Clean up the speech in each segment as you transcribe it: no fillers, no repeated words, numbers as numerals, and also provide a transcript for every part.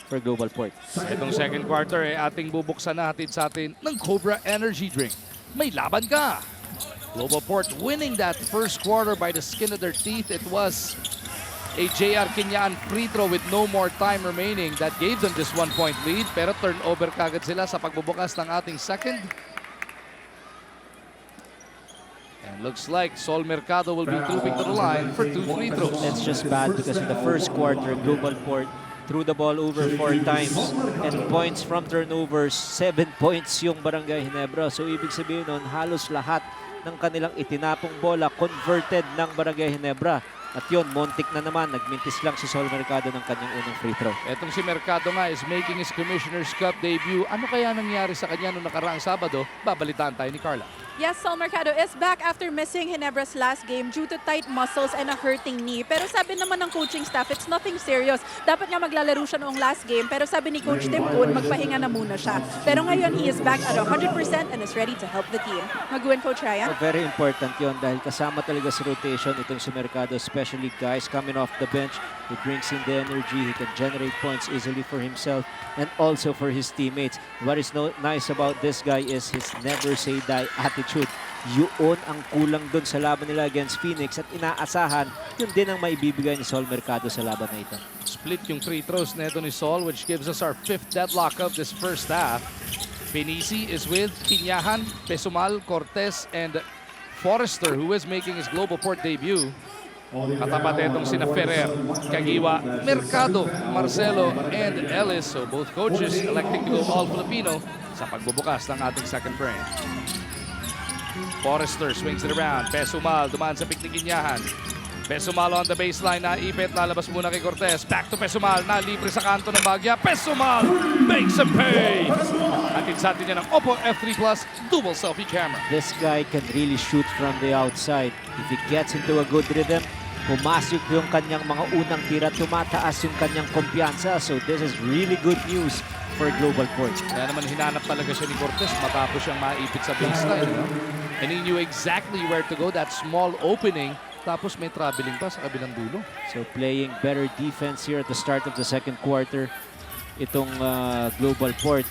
for GlobalPort. Itong second quarter ating bubuksan natin sa atin ng Cobra Energy Drink. May laban ka! GlobalPort winning that first quarter by the skin of their teeth. It was a JR Kinyaan free throw with no more time remaining that gave them this 1-point lead. Pero turnover kagad sila sa pagbubukas ng ating second. And looks like Sol Mercado will be trooping to the line for 2 free throws. That's just bad because in the first quarter, GlobalPort threw the ball over 4 times and points from turnovers, 7 points yung Barangay Ginebra. So ibig sabihin nun, halos lahat ng kanilang itinapong bola converted ng Barangay Ginebra. At yun, montik na naman, nagmintis lang si Sol Mercado ng kanyang unang free throw. Etong si Mercado nga is making his Commissioner's Cup debut. Ano kaya nangyari sa kanya noong nakaraang Sabado? Babalitaan tayo ni Carla. Yes, Sol Mercado is back after missing Ginebra's last game due to tight muscles and a hurting knee. Pero sabi naman ng coaching staff, it's nothing serious. Dapat nga maglalaro siya noong last game. Pero sabi ni Coach Tim Kuhn, magpahinga na muna siya. Pero ngayon, he is back at 100% and is ready to help the team. Mag-win, Coach Ryan? So very important yon dahil kasama talaga sa rotation itong si Mercado, especially guys coming off the bench. He brings in the energy, he can generate points easily for himself and also for his teammates. What is nice about this guy is his never say die attitude. Yun ang kulang doon sa laban nila against Phoenix at inaasahan yun din ang maibibigay ni Sol Mercado sa laban na ito. Split yung free throws na ito ni Sol, which gives us our 5th deadlock of this first half. Pinisi is with Pinyahan, Pesumal, Cortez, and Forrester, who is making his GlobalPort debut. Katapat itong sina Ferrer, Kagiwa, Mercado, Marcelo, and Ellis. So both coaches electing to go all Filipino sa pagbubukas ng ating second frame. Forrester swings it around. Pesumal, dumaan sa piknik Ginyahan. Pesumal on the baseline, naipit, lalabas muna kay Cortez. Back to Pesumal, nalibre sa kanto ng Bagya. Pesumal makes a pay! Atin sa atin niya ng Oppo F3 Plus dual selfie camera. This guy can really shoot from the outside. If he gets into a good rhythm, pumasok yung kanyang mga unang tira, tumataas yung kanyang kumpiyansa. So this is really good news for GlobalPort. Kaya naman hinanap talaga siya ni Cortez matapos siyang maipit sa baseline. And he knew exactly where to go, that small opening. Tapos may traveling pa sa kabilang dulo. So playing better defense here at the start of the second quarter. Itong GlobalPort.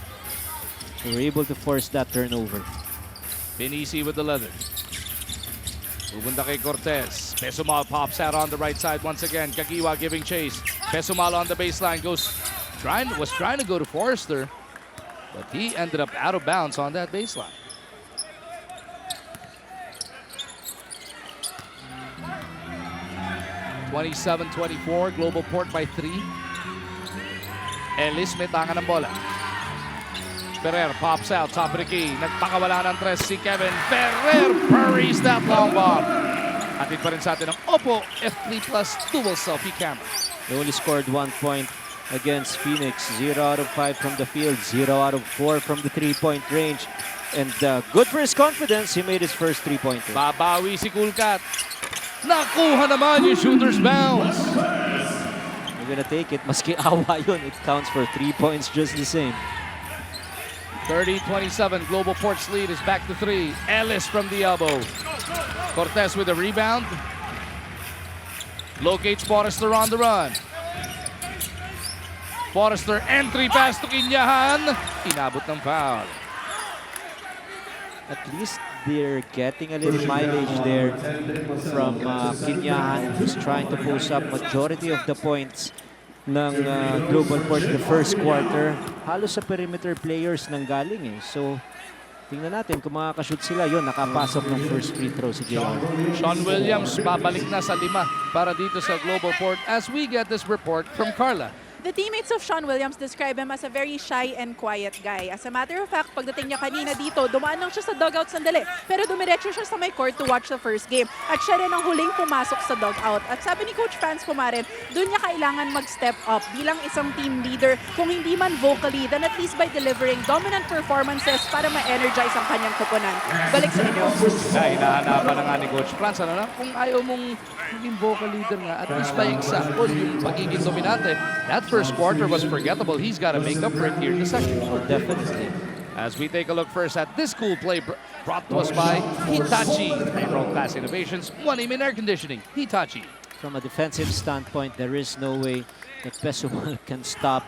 They were able to force that turnover. Pinisi with the leather. Pupunta kay Cortez. Pesumal pops out on the right side once again. Kagiwa giving chase. Pesumal on the baseline was trying to go to Forrester, but he ended up out of bounds on that baseline. (27-24), GlobalPort by 3. Ellis may tanga ng bola. Ferrer pops out, top of the key. Nagpakawala ng tres si Kevin. Ferrer buries that long bomb. Atin pa rin sa atin ang Oppo F3 Plus dual selfie camera. They only scored 1 point against Phoenix. 0 out of 5 from the field, 0 out of 4 from the 3-point range. And good for his confidence, he made his first 3-pointer. Babawi si Kulkat. Nakuha naman yung shooter's bounce. You're gonna take it, maski awa yun. It counts for 3 points just the same. 30-27, GlobalPort's lead is back to 3. Ellis from the elbow. Cortez with a rebound. Locates Forrester on the run. Forrester entry pass to Kinyahan. Inabot ng foul. At least they're getting a little mileage there from Kinyahan, who's trying to post up majority of the points ng GlobalPort in the first quarter. Halos sa perimeter players nang galing eh. So, tingnan natin kung makakashoot sila. Yun, nakapasok ng first free throw si JR. Sean Williams babalik na sa 5 para dito sa GlobalPort as we get this report from Carla. The teammates of Sean Williams describe him as a very shy and quiet guy. As a matter of fact, pagdating niya kanina dito, dumaan lang siya sa dugout sandali. Pero dumiretso siya sa may court to watch the first game. At siya rin ang huling pumasok sa dugout. At sabi ni Coach Franz Pumarin, doon niya kailangan mag-step up bilang isang team leader. Kung hindi man vocally, then at least by delivering dominant performances para ma-energize ang kanyang koponan. Balik sa inyo. Hinahanapan na nga ni Coach Franz. Ano na? Kung ayaw mong maging vocal leader nga, at least by example, yung pagiging dominante, that first quarter was forgettable. He's got to make up for it here in the second. Oh, definitely. As we take a look first at this cool play brought to us by Hitachi. World Class Innovations, one name in air conditioning, Hitachi. From a defensive standpoint, there is no way that Pesumal can stop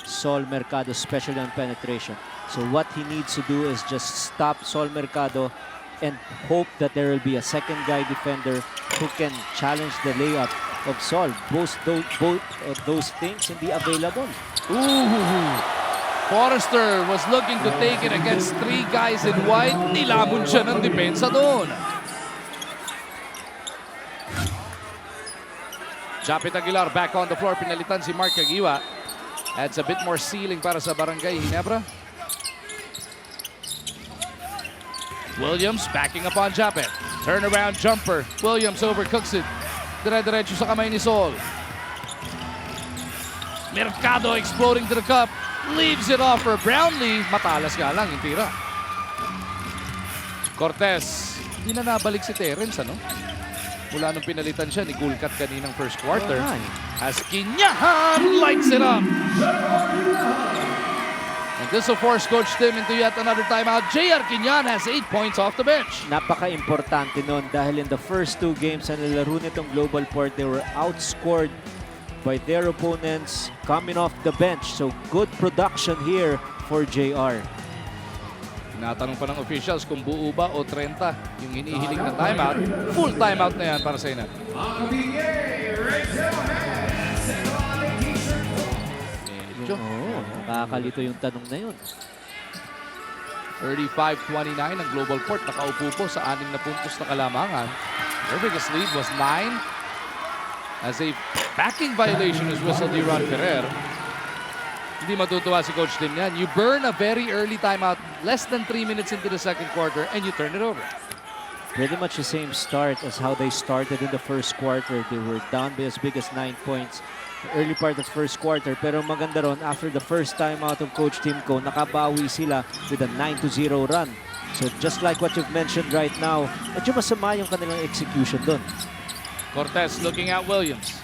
Sol Mercado, especially on penetration. So what he needs to do is just stop Sol Mercado and hope that there will be a second guy defender who can challenge the layup of Sol. Both of those things hindi available. Ooh! Forrester was looking to take it against 3 guys in white. Nilamon siya ng depensa doon. Japet Aguilar back on the floor. Pinalitan si Mark Agiwa. Adds a bit more ceiling para sa Barangay Ginebra. Williams backing up on Japet. Turnaround jumper. Williams overcooks it. Dire-diretso sa kamay ni Sol. Mercado exploding to the cup. Leaves it off for Brownlee. Matalas nga lang yung tira. Cortez. Hindi na nabalik si Terence, ano? Mula nung pinalitan siya ni Gulkat kaninang first quarter. As Kinyahan lights it up. And this will force Coach Tim into yet another timeout. J.R. Kinyan has 8 points off the bench. Napaka-importante nun dahil in the first 2 games na nilaro nitong GlobalPort, they were outscored by their opponents coming off the bench. So good production here for JR. Natanong pa ng officials kung buo ba o 30 yung hinihiling na timeout. Full timeout na yan para sa ina. Nakakalito yung tanong na yun. 35-29 ang GlobalPort. Nakaupo po sa 6 na puntos na kalamangan. Their biggest lead was 9. As a backing violation is whistled ni Ron Ferrer. Hindi matutuwa si Coach Tim yan. You burn a very early timeout, less than 3 minutes into the second quarter, and you turn it over. Pretty much the same start as how they started in the first quarter. They were down by as big as 9 points the early part of the first quarter. Pero maganda ron, after the first timeout of Coach Timko, nakabawi sila with a 9-0 run. So just like what you've mentioned right now, medyo masama yung kanilang execution doon. Cortez looking at Williams.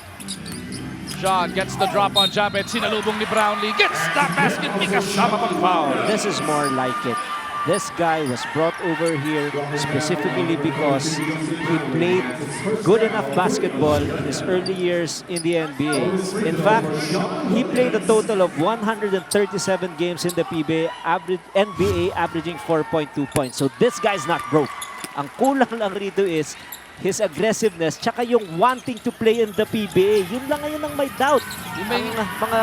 Shaw gets the drop on Japet. Sinalubong ni Brownlee. Gets that basket. May kasama pang foul. This is more like it. This guy was brought over here specifically because he played good enough basketball in his early years in the NBA. In fact, he played a total of 137 games in the PBA, NBA averaging 4.2 points. So this guy's not broke. Ang kulang lang rito is his aggressiveness, tsaka yung wanting to play in the PBA. Yun lang ngayon ang may doubt. Yung mga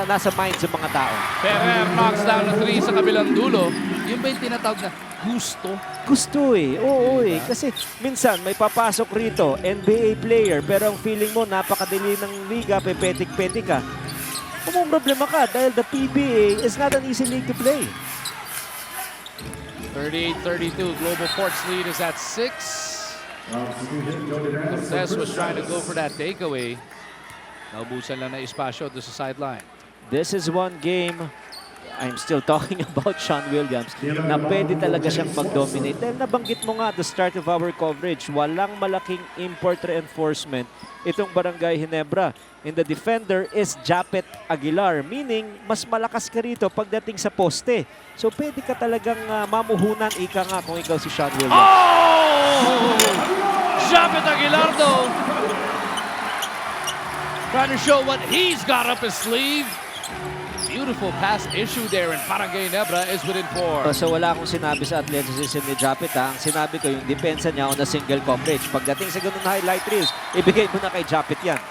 nasa minds ng mga tao. Ferrer knocks down the 3 sa kabilang dulo. Yung ba yung tinatawag na gusto? Gusto eh. Oo eh. Kasi minsan may papasok rito, NBA player, pero ang feeling mo napakadali ng liga, pepetik-petik ka. Kung problema ka dahil the PBA is not an easy league to play. 38-32. GlobalPort's lead is at 6. Cortez was trying to go for that takeaway. Naubusan lang na espasyo doon sa sideline. This is one game, I'm still talking about Sean Williams, na pwede talaga siyang mag-dominate. Dahil nabanggit mo nga at the start of our coverage, walang malaking import reinforcement itong Barangay Ginebra. And the defender is Japet Aguilar, meaning mas malakas ka rito pagdating sa poste. So pwede ka talagang mamuhunan ika nga kung ikaw si Sean Williams. Oh! Japet Aguilar though, trying to show what he's got up his sleeve. Beautiful pass issue there, and Barangay Ginebra is within 4. So wala akong sinabi sa athleticism ni Japet ha. Ang sinabi ko yung depensa niya on a single coverage. Pagdating sa ganun highlight reels, ibigay mo na kay Japet yan.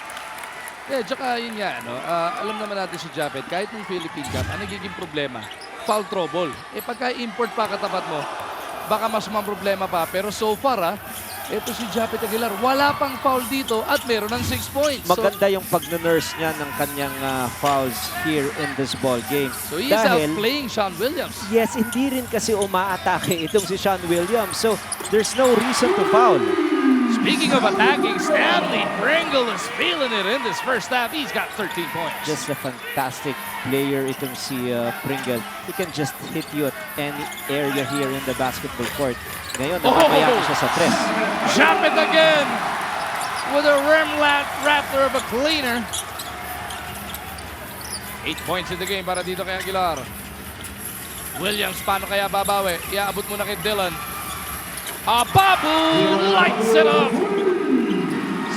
Yeah, tsaka yun nga, no? Alam naman natin si Japet, kahit ng Philippine Cup, ang nagiging problema, foul trouble. Pagka import pa katapat mo, baka mas problema pa. Pero so far, ito si Japet Aguilar, wala pang foul dito at meron ng 6 points. Maganda yung pag-nurse niya ng kanyang fouls here in this ball game. So he's outplaying Sean Williams. Yes, hindi rin kasi umaatake itong si Sean Williams. So there's no reason to foul. Speaking of attacking, Stanley Pringle is feeling it in this first half. He's got 13 points. Just a fantastic player itong si Pringle. He can just hit you at any area here in the basketball court. Ngayon, nakakaya siya sa tres. Japet again with a rim raptor of a cleaner. 8 points in the game para dito kay Aguilar. Williams, paano kaya babawi? Iaabot muna kay Dylan. Babu lights it up.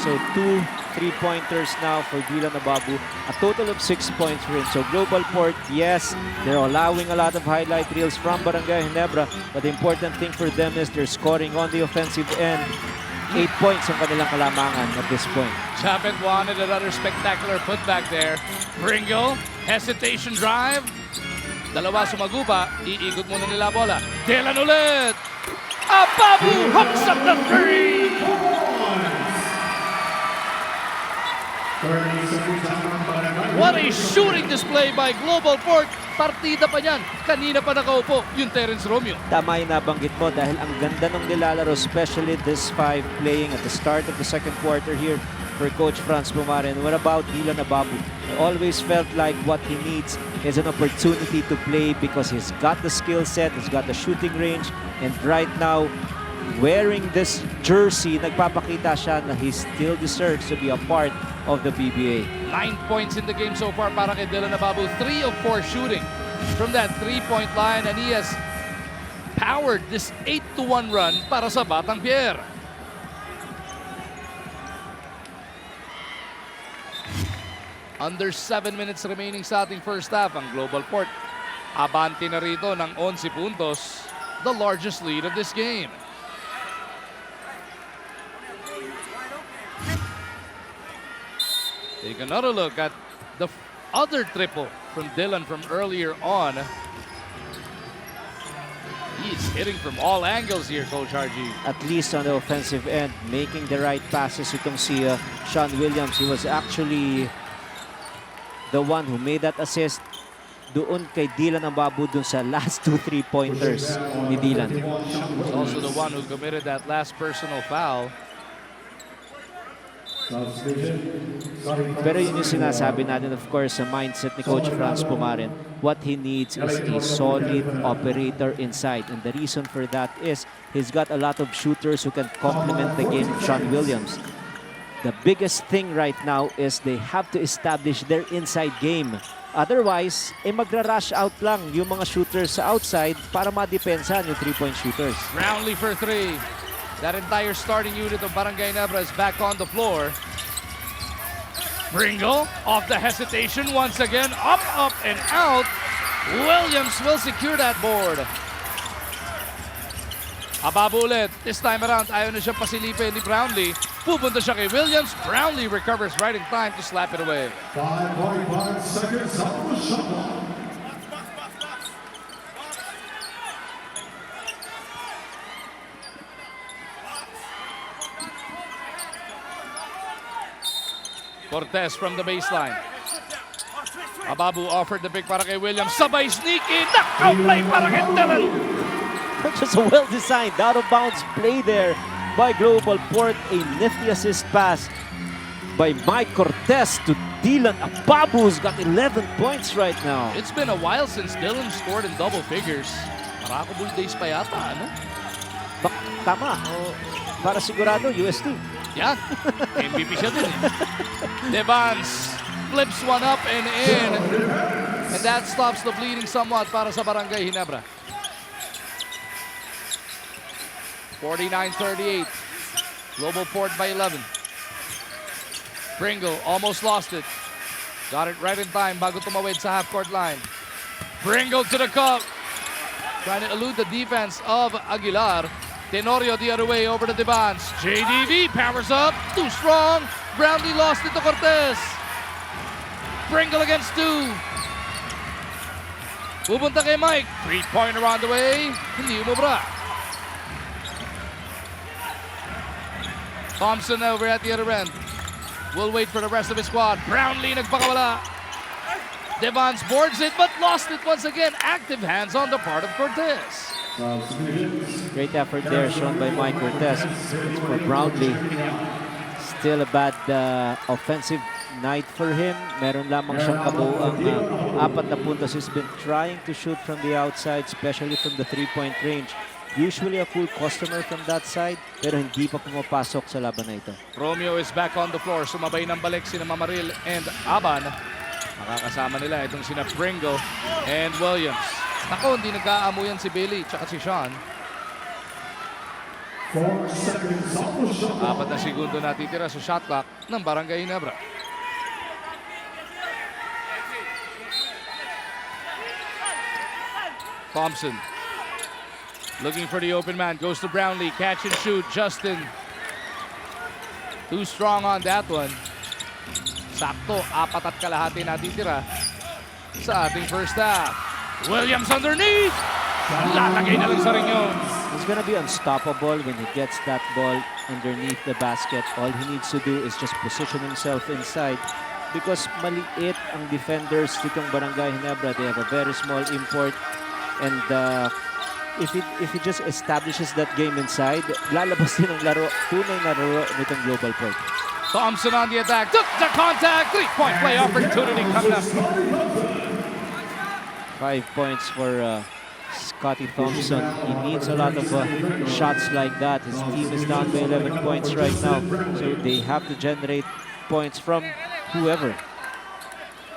So 2 3-pointers now for Dylan Ababu. A total of 6 points for him. So GlobalPort, yes, they're allowing a lot of highlight reels from Barangay Ginebra, but the important thing for them is they're scoring on the offensive end. 8 points ang kanilang kalamangan at this point. Chapin wanted another spectacular putback there. Pringle, hesitation drive. Dalawa sumagupa, iikot muna nila bola. Dylan ulit! Ababu hooks up the three! What a shooting display by GlobalPort. Partida pa yan. Kanina pa nakaupo yung Terence Romeo. Tama yung nabanggit mo dahil ang ganda ng nilalaro, especially this 5 playing at the start of the second quarter here for Coach Franz Pumarin. What about Dylan Ababu? I always felt like what he needs is an opportunity to play because he's got the skill set, he's got the shooting range, and right now, wearing this jersey, nagpapakita siya na he still deserves to be a part of the PBA. 9 points in the game so far para kay Dylan Ababu. 3 of 4 shooting from that 3-point line, and he has powered this 8-1 run para sa Batang Pierre. Under 7 minutes remaining sa ating first half, ang GlobalPort abante na rito ng 11 puntos, the largest lead of this game. Take another look at the other triple from Dylan from earlier on. He's hitting from all angles here, Coach RG. At least on the offensive end, making the right passes. Itong si Sean Williams, he was actually the one who made that assist doon kay Dylan Ababu dun sa last 2 3-pointers ni Dylan. He's also the one who committed that last personal foul. Pero yun yung sinasabi natin, of course, sa mindset ni Coach Franz Pumarin. What he needs is a solid operator inside. And the reason for that is he's got a lot of shooters who can complement the game of Sean Williams. The biggest thing right now is they have to establish their inside game. Otherwise, magra-rush out lang yung mga shooters sa outside para madepensahan yung 3-point shooters. Brownlee for 3. That entire starting unit of Barangay Ginebra is back on the floor. Pringle off the hesitation once again. Up, up, and out. Williams will secure that board. Ababu ulit. This time around, ayaw na siyang pasilipin ni Brownlee. Pupunta siya kay Williams. Brownlee recovers right in time to slap it away. 5.5 seconds on the shot clock. Cortez from the baseline. Ababu offered the pick para kay Williams. Sabay sneak in. Knockout play para kay Dylan. Just a well-designed out-of-bounds play there by GlobalPort. A nifty assist pass by Mike Cortez to Dylan Ababu, who's got 11 points right now. It's been a while since Dylan scored in double figures. Maracable days pa yata, ano? Tama. Para sigurado, UST. Yeah, MVP siya dun eh. Devans flips one up and in. And that stops the bleeding somewhat para sa Barangay Ginebra. 49-38. GlobalPort by 11. Pringle almost lost it. Got it right in time bago tumawid sa half-court line. Pringle to the cup. Trying to elude the defense of Aguilar. Tenorio the other way over to Devans. JDV powers up. Too strong. Brownlee lost it to Cortez. Pringle against 2. Pupunta kay Mike. 3-pointer on the way. Hindi umubra. Thompson over at the other end. We'll wait for the rest of his squad. Brownlee nagpakawala. Devans boards it but lost it once again. Active hands on the part of Cortez. Great effort there shown by Mike Cortez. For Brownlee, still a bad offensive night for him. Meron lamang siyang kabuuang 4 na puntos. He's been trying to shoot from the outside, especially from the 3-point range. Usually a cool customer from that side, pero hindi pa pumapasok sa laban na ito. Romeo is back on the floor. Sumabay ng balik sina Mamaril and Aban. Makakasama nila itong sina Pringle and Williams. Ako, hindi nagkaamuyan si Billy tsaka si Sean. 4 seconds on the shot clock. 4 na segundo natitira sa shot clock ng Barangay Ginebra. Thompson looking for the open man, goes to Brownlee, catch and shoot. Justin too strong on that one. Sakto, 4 at kalahati natitira sa ating first half. Williams underneath, lalagay na lang sa ring yun. He's gonna be unstoppable when he gets that ball underneath the basket. All he needs to do is just position himself inside because maliit ang defenders ditong Barangay Ginebra. They have a very small import and if he just establishes that game inside, lalabas din ang laro, tunay na laro nitong GlobalPort. Thompson on the attack, took the contact, 3-point play opportunity coming up. 5 points for Scotty Thompson. He needs a lot of shots like that. His team is down by 11 points right now, so they have to generate points from whoever.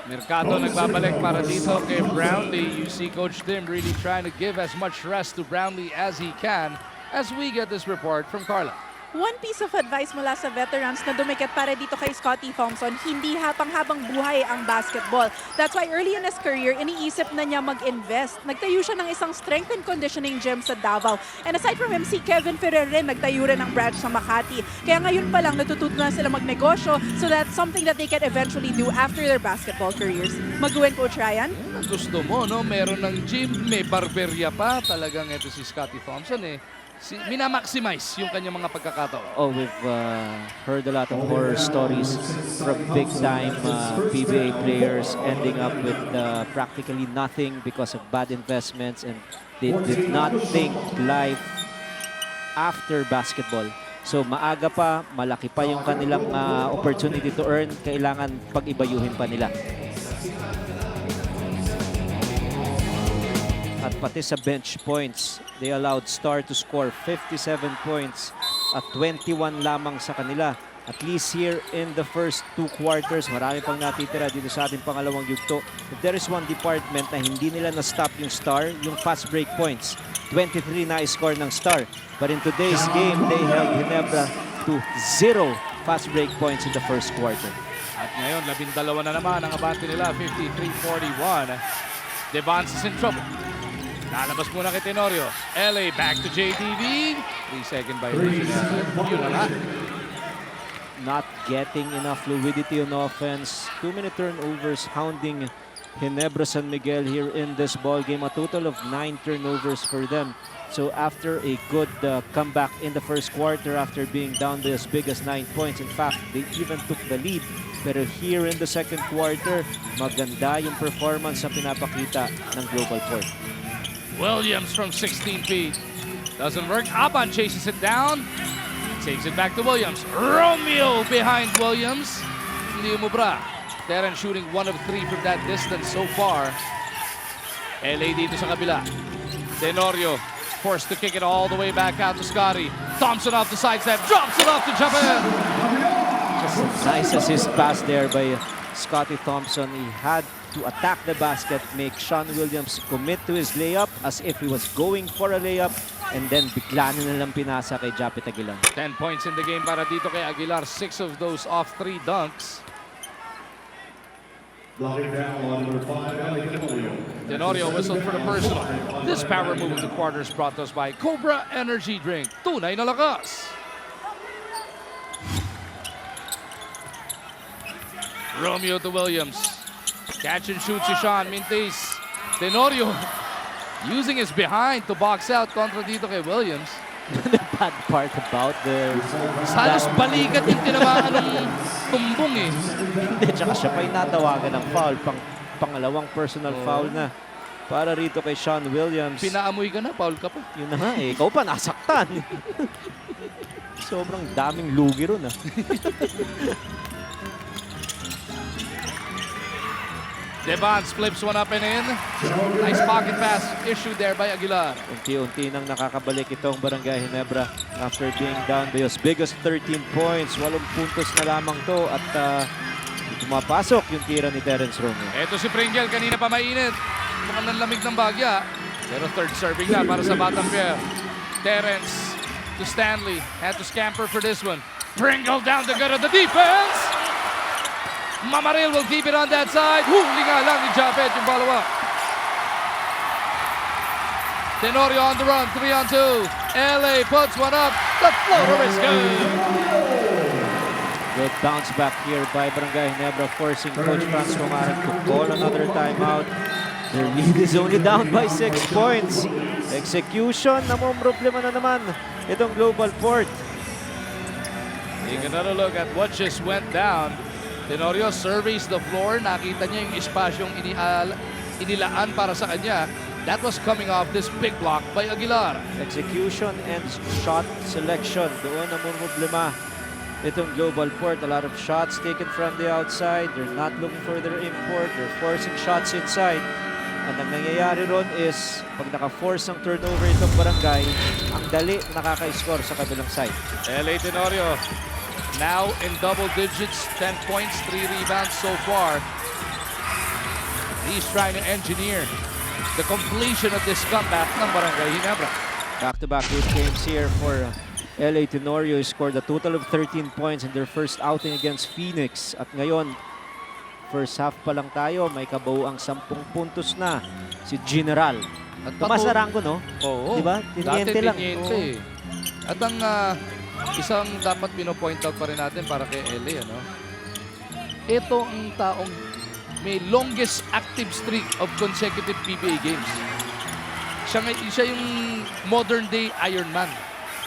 Mercado nagbabalik para dito kay Brownlee. You see Coach Tim really trying to give as much rest to Brownlee as he can as we get this report from Carla. One piece of advice mula sa veterans na dumikit para dito kay Scotty Thompson, hindi habang buhay ang basketball. That's why early in his career, iniisip na niya mag-invest. Nagtayo siya ng isang strength and conditioning gym sa Davao. And aside from him, si Kevin Ferrer rin nagtayo rin ng branch sa Makati. Kaya ngayon pa lang natututo na sila magnegosyo, so that's something that they can eventually do after their basketball careers. Mag-uwin, Coach Ryan? Gusto mo, no? Meron ng gym, may barberya pa. Talagang ito si Scotty Thompson minamaximize yung kanyang mga pagkakataon. Oh, we've heard a lot of horror stories from big-time PBA players ending up with practically nothing because of bad investments, and they did not think life after basketball. So maaga pa, malaki pa yung kanilang opportunity to earn. Kailangan pag-ibayuhin pa nila. At pati sa bench points, they allowed Star to score 57 points at 21 lamang sa kanila. At least here in the first 2 quarters, marami pang natitira dito sa ating pangalawang yugto. If there is one department na hindi nila na-stop yung Star, yung fast break points. 23 na score ng Star. But in today's game, they held Ginebra to 0 fast break points in the first quarter. At ngayon, 12 na naman ang abante nila, 53-41. Devance is in trouble. Lalabas muna kay Tenorio. LA back to JTV. 3-second violation. Yun na nga. Not getting enough fluidity on offense. 2-minute turnovers hounding Ginebra San Miguel here in this ball game. A total of 9 turnovers for them. So after a good comeback in the first quarter, after being down by as big as 9 points, in fact, they even took the lead. Pero here in the second quarter, maganda yung performance na pinapakita ng GlobalPort. Williams from 16 feet. Doesn't work. Aban chases it down. Takes it back to Williams. Romeo behind Williams. Hindi umubra. Terran shooting 1 of 3 from that distance so far. LA dito sa kabila. Tenorio forced to kick it all the way back out to Scotty. Thompson off the sidestep. Drops it off to jump in. Just a nice assist pass there by Scotty Thompson. He had to attack the basket, make Sean Williams commit to his layup as if he was going for a layup, and then bigla na lang pinasa kay Japet Aguilar. 10 points in the game para dito kay Aguilar. 6 of those off 3 dunks. Tenorio whistled for the personal. This power move of the quarters brought to us by Cobra Energy Drink. Tunay na lakas. Romeo to Williams. Catch and shoot si Sean Mintis. Tenorio using his behind to box out kontra dito kay Williams. The bad part about the... Halos balikat yung tinamaan ng tumbong eh. Hindi, tsaka siya pa'y natawagan ng foul. Pangalawang personal foul na para rito kay Sean Williams. Pinaamoy ka na, foul ka pa. Yun na nga eh, ikaw pa nasaktan. Sobrang daming lugi ron ah. Devance flips one up and in. Nice pocket pass issued there by Aguilar. Unti-unti nang nakakabalik itong Barangay Ginebra after being down by as big as 13 points. 8 puntos na lamang to at pumapasok yung tira ni Terence Romeo. Ito si Pringle, kanina pa mainit. Mukhang nanlamig ng bagya. Pero third serving na para sa Batang Pierre. Terence to Stanley. Had to scamper for this one. Pringle down the gut of the defense. Mamaril will keep it on that side. Huli nga lang ni Japet yung balawa. Tenorio on the run, 3-on-2. LA puts one up. The floater is good. Good bounce back here by Barangay Ginebra, forcing Coach Franz Pumaran to call another timeout. Their lead is only down by 6 points. Execution, namang problema na naman itong GlobalPort. Take another look at what just went down. Tenorio surveys the floor. Nakita niya yung espasyong inilaan para sa kanya. That was coming off this big block by Aguilar. Execution and shot selection. Doon namang problema itong GlobalPort. A lot of shots taken from the outside. They're not looking for their import. They're forcing shots inside. And ang nangyayari ron is, pag naka-force ang turnover itong Barangay, ang dali nakaka-score sa kabilang side. LA Tenorio now in double digits, 10 points, 3 rebounds so far. He's trying to engineer the completion of this comeback ng Barangay Ginebra. Back-to-back good games here for LA Tenorio. Scored a total of 13 points in their first outing against Phoenix. At ngayon, first half pa lang tayo, may kabuo ang 10 puntos na si General. At Tumas na rango, no? Oo. Diba? Tiniente lang. Tiniente. At ang isang dapat pino-point out pa rin natin para kay LA, ano? Ito ang taong may longest active streak of consecutive PBA games. Siya yung modern day Iron Man.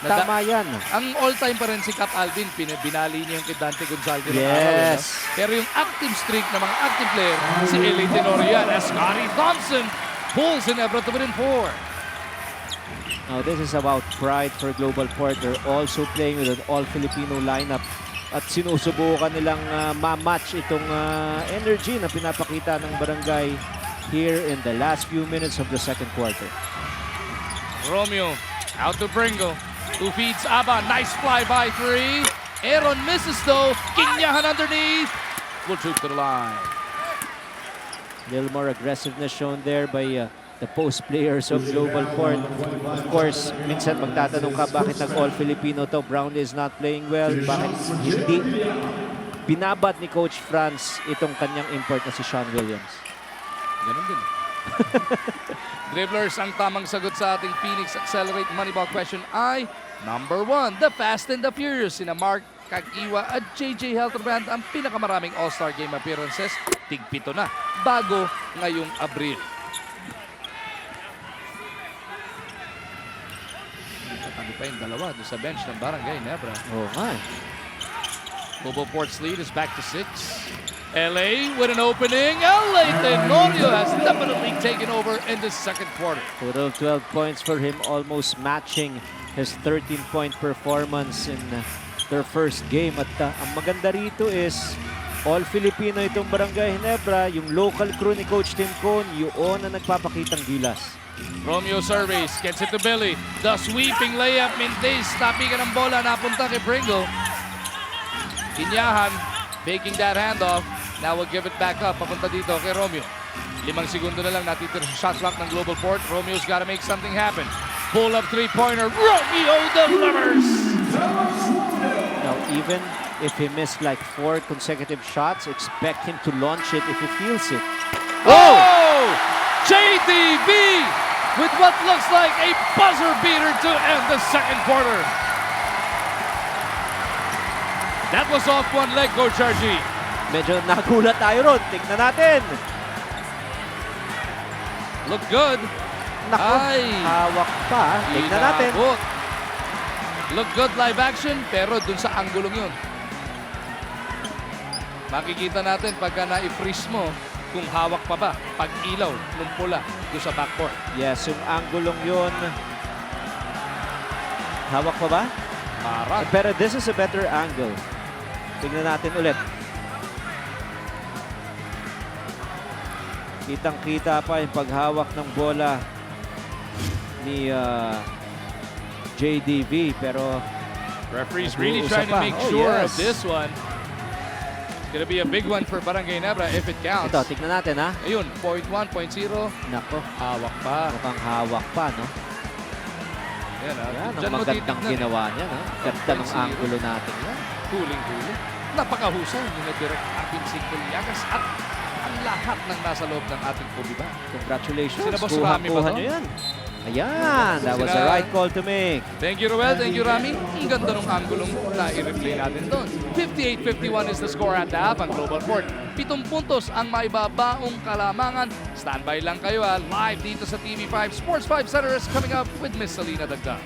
Tama yan. Ang all-time pa rin si Cap Alvin, binali niya yung kay Dante Gonzalez. Yes. Pero yung active streak ng mga active player, si LA Tenorio yan, as Scotty Thompson pulls Ginebra to within 4. Now this is about pride for GlobalPort. They're also playing with an all-Filipino lineup. At sinusubukan nilang ma-match itong energy na pinapakita ng Barangay here in the last few minutes of the second quarter. Romeo out to Pringle. 2 feeds Aba. Nice fly by 3. Aaron misses though. Kinyahan underneath. Will shoot to the line. A little more aggressiveness shown there by the post players of GlobalPort. Of course, minsan magtatanong ka bakit nag-all-Filipino to. Brownlee is not playing well. Bakit hindi binabat ni Coach Franz itong kanyang import na si Sean Williams? Ganun din. Dribblers ang tamang sagot sa ating Phoenix Accelerate Moneyball question ay number 1, the Fast and the Furious. Sina Mark Kagiwa at JJ Helterbrand ang pinakamaraming All-Star Game appearances. Tig-7 na bago ngayong Abril. Kami pa yung dalawa doon sa bench ng Barangay Ginebra. Oh my. GlobalPort's lead is back to 6. LA with an opening. LA Tenorio has definitely taken over in the second quarter. Total 12 points for him, almost matching his 13-point performance in their first game. At ang maganda rito is all-Filipino itong Barangay Ginebra. Yung local crew ni Coach Tim Cone, yun na nagpapakitang gilas. Romeo surveys, gets it to Billy. The sweeping layup, Mintes, tapikan ng bola, napunta kay Pringle. Kinyahan, making that handoff. Now we'll give it back up, papunta dito kay Romeo. 5 segundo na lang natitira sa shot clock ng GlobalPort. Romeo's got to make something happen. Pull up three-pointer, Romeo delivers! Now, even if he missed like 4 consecutive shots, expect him to launch it if he feels it. Oh! JDB with what looks like a buzzer beater to end the second quarter. That was off one leg, Coach RG. Medyo nagulat tayo ron. Tignan natin. Look good. Naku, Ay. hawak pa. Tignan natin. Inabot. Look good live action, pero dun sa anggulong yun. Makikita natin pagka na-freeze mo kung hawak pa ba pag ilaw ng pula dun sa backcourt. Yes, yung anggulong yun. Hawak pa ba? Parang. Pero this is a better angle. Tignan natin ulit. Kitang-kita pa yung paghawak ng bola ni JDV, pero Referee's really trying to make sure of this one. It's gonna be a big one for Barangay Ginebra if it counts. Ito, tignan natin ha. Ayun, point 1, point 0. Nako, Hawak pa. mukhang hawak pa, no? Yan, Yan, ang Diyan mo magandang titignan, ginawa niya. No? Ganda ng 2.0. angulo natin yan. Huling-huli. Napakahusay ni na Direk Arvin Singkoliagas at ang lahat ng nasa loob ng ating Puliba. Congratulations. Sina Boss Rami ba Kuha to? nyo yan. Ayan, that was the Sina- right call to make. Thank you, Ruel. Thank you, Rami. Ang ganda ng anggulong na i-replay natin doon. 58-51 is the score at the half ang GlobalPort. 7 puntos ang maibabaong kalamangan. Standby lang kayo live dito sa TV5 Sports 5 Center is coming up with Miss Salina Dagdag.